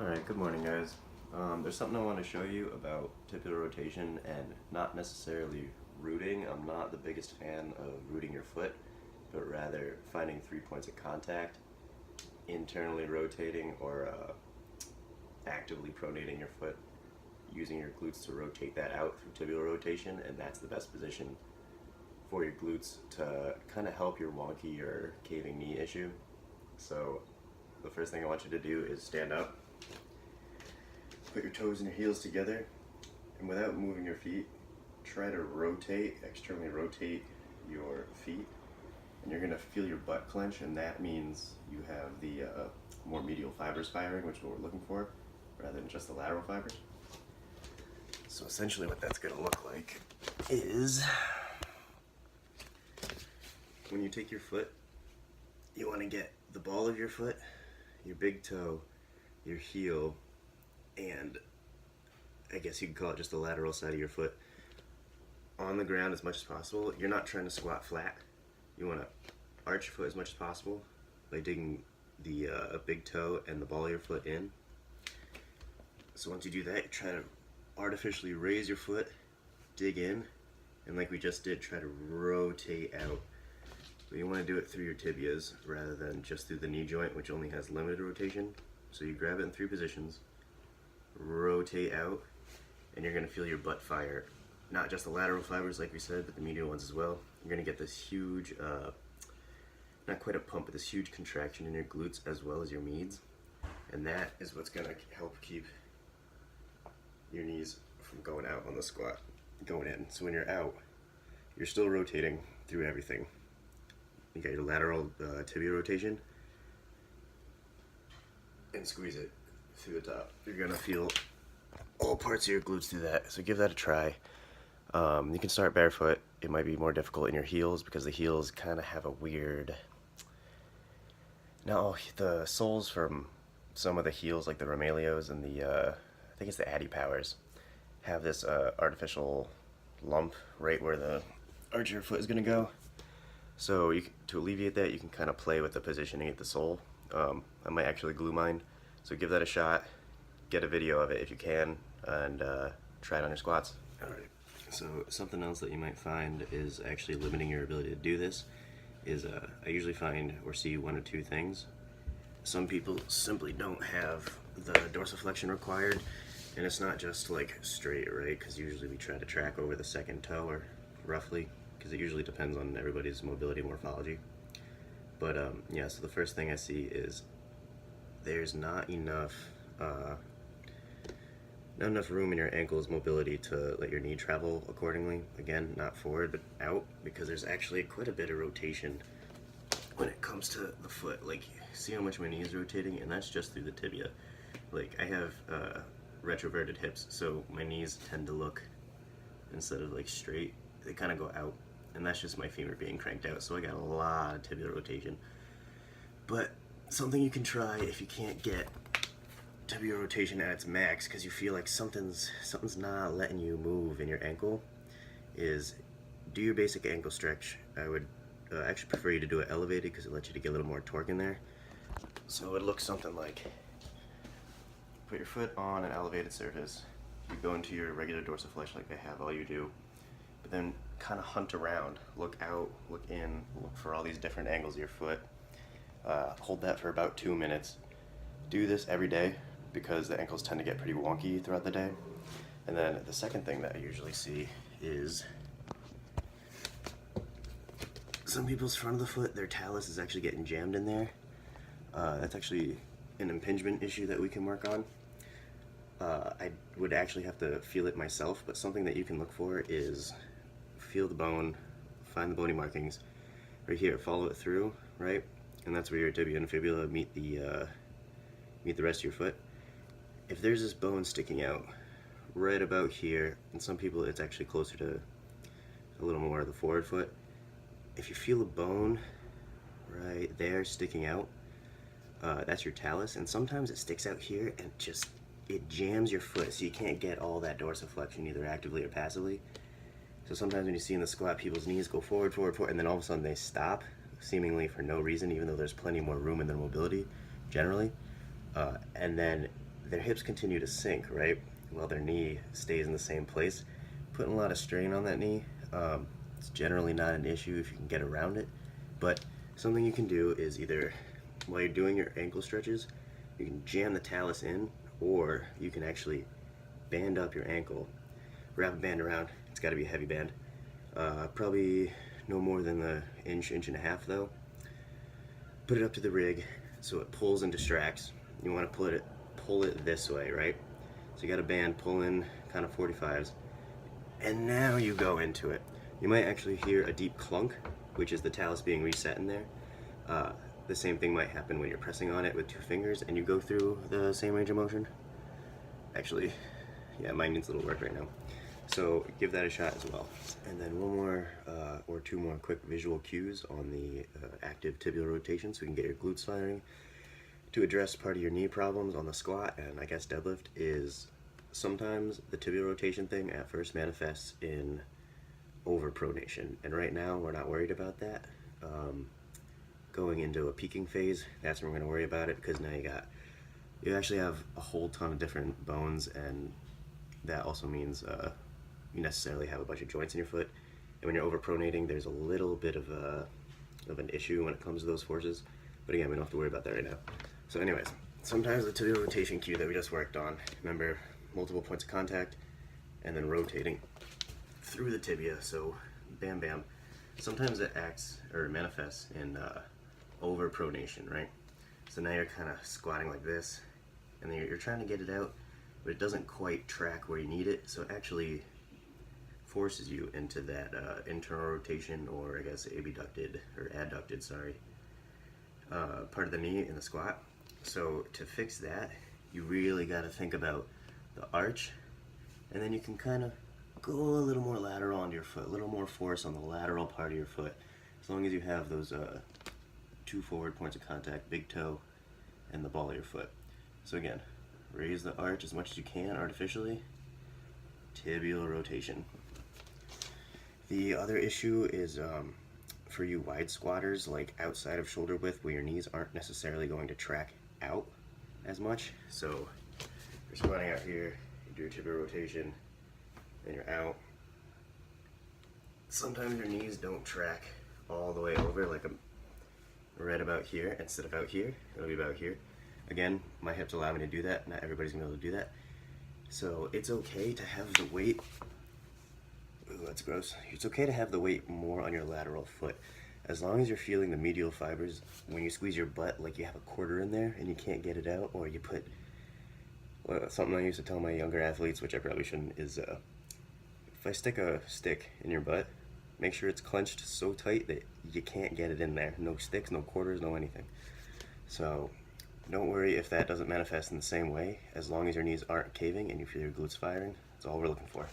Alright, good morning guys. There's something I want to show you about tibial rotation and not necessarily rooting. I'm not the biggest fan of rooting your foot, but rather finding 3 points of contact, internally rotating or actively pronating your foot, using your glutes to rotate that out through tibial rotation, and that's the best position for your glutes to kind of help your wonky or caving knee issue. So the first thing I want you to do is stand up. Put your toes and your heels together, and without moving your feet, try to externally rotate your feet, and you're going to feel your butt clench, and that means you have the more medial fibers firing, which is what we're looking for, rather than just the lateral fibers. So essentially what that's going to look like is, when you take your foot, you want to get the ball of your foot, your big toe, your heel, and I guess you could call it just the lateral side of your foot on the ground as much as possible. You're not trying to squat flat. You want to arch your foot as much as possible by digging the big toe and the ball of your foot in. So once you do that, you try to artificially raise your foot, dig in, and like we just did, try to rotate out. But you want to do it through your tibias rather than just through the knee joint, which only has limited rotation. So you grab it in 3 positions, rotate out, and you're going to feel your butt fire. Not just the lateral fibers like we said, but the medial ones as well. You're going to get this huge, not quite a pump, but this huge contraction in your glutes as well as your medes. And that is what's going to help keep your knees from going out on the squat, going in. So when you're out, you're still rotating through everything. You got your lateral tibia rotation, and squeeze it through the top. You're gonna feel all parts of your glutes through that, so give that a try. You can start barefoot. It might be more difficult in your heels because the heels kind of have a weird... Now, the soles from some of the heels, like the Romaleos and the, I think it's the Addy Powers, have this artificial lump right where the arch of your foot is gonna go. So to alleviate that, you can kind of play with the positioning at the sole. I might actually glue mine. So give that a shot, get a video of it if you can, and try it on your squats. Alright, so something else that you might find is actually limiting your ability to do this is I usually find or see 1 or 2 things. Some people simply don't have the dorsiflexion required, and it's not just like straight, right? Because usually we try to track over the second toe, or roughly, because it usually depends on everybody's mobility morphology. But yeah, so the first thing I see is there's not enough room in your ankle's mobility to let your knee travel accordingly. Again, not forward, but out, because there's actually quite a bit of rotation when it comes to the foot. Like, see how much my knee is rotating? And that's just through the tibia. Like, I have retroverted hips, so my knees tend to look, instead of like straight, they kind of go out. And that's just my femur being cranked out, so I got a lot of tibial rotation. But something you can try if you can't get tibial rotation at its max because you feel like something's not letting you move in your ankle is do your basic ankle stretch. I would actually prefer you to do it elevated because it lets you to get a little more torque in there. So it would look something like, put your foot on an elevated surface, you go into your regular dorsiflexion like I have, all you do, but then kind of hunt around, look out, look in, look for all these different angles of your foot. Hold that for about 2 minutes. Do this every day because the ankles tend to get pretty wonky throughout the day. And then the second thing that I usually see is some people's front of the foot, their talus is actually getting jammed in there. That's actually an impingement issue that we can work on. I would actually have to feel it myself, but something that you can look for is feel the bone, find the bony markings. Right here, follow it through, right? And that's where your tibia and fibula meet the rest of your foot. If there's this bone sticking out right about here, and some people it's actually closer to a little more of the forward foot, if you feel a bone right there sticking out, that's your talus, and sometimes it sticks out here and it jams your foot, so you can't get all that dorsiflexion either actively or passively. So sometimes when you see in the squat, people's knees go forward, forward, forward, and then all of a sudden they stop, seemingly for no reason, even though there's plenty more room in their mobility, generally. And then their hips continue to sink, right, while their knee stays in the same place, putting a lot of strain on that knee. It's generally not an issue if you can get around it, but something you can do is either while you're doing your ankle stretches, you can jam the talus in, or you can actually band up your ankle, wrap a band around. It's got to be a heavy band, probably no more than the inch and a half though. Put it up to the rig so it pulls and distracts. You want to pull it this way, right? So you got a band, pull in kind of 45s, and now you go into it. You might actually hear a deep clunk, which is the talus being reset in there. The same thing might happen when you're pressing on it with 2 fingers and you go through the same range of motion. Actually, yeah, mine needs a little work right now. So give that a shot as well. And then one more or 2 more quick visual cues on the active tibial rotation so we can get your glutes firing. To address part of your knee problems on the squat and I guess deadlift is sometimes the tibial rotation thing at first manifests in overpronation. And right now we're not worried about that. Going into a peaking phase, that's when we're going to worry about it, because now you actually have a whole ton of different bones, and that also means you necessarily have a bunch of joints in your foot. And when you're overpronating, there's a little bit of an issue when it comes to those forces. But again, we don't have to worry about that right now. So anyways, sometimes the tibial rotation cue that we just worked on, remember, multiple points of contact and then rotating through the tibia, so bam bam. Sometimes it acts or manifests in overpronation, right? So now you're kind of squatting like this, and then you're trying to get it out, but it doesn't quite track where you need it, so it actually forces you into that internal rotation, or I guess abducted or adducted, sorry, part of the knee in the squat. So to fix that, you really got to think about the arch, and then you can kind of go a little more lateral onto your foot, a little more force on the lateral part of your foot, as long as you have those 2 forward points of contact, big toe and the ball of your foot. So again, raise the arch as much as you can artificially, tibial rotation. The other issue is for you wide squatters, like outside of shoulder width where your knees aren't necessarily going to track out as much. So you're squatting out here, you do your tibial rotation, and you're out. Sometimes your knees don't track all the way over, like I'm right about here. Instead of out here, it'll be about here. Again, my hips allow me to do that. Not everybody's gonna be able to do that. So it's okay to have the weight, ooh, that's gross. It's okay to have the weight more on your lateral foot. As long as you're feeling the medial fibers, when you squeeze your butt like you have a quarter in there and you can't get it out, or you put, something I used to tell my younger athletes, which I probably shouldn't, is if I stick a stick in your butt, make sure it's clenched so tight that you can't get it in there. No sticks, no quarters, no anything. So don't worry if that doesn't manifest in the same way. As long as your knees aren't caving and you feel your glutes firing, that's all we're looking for.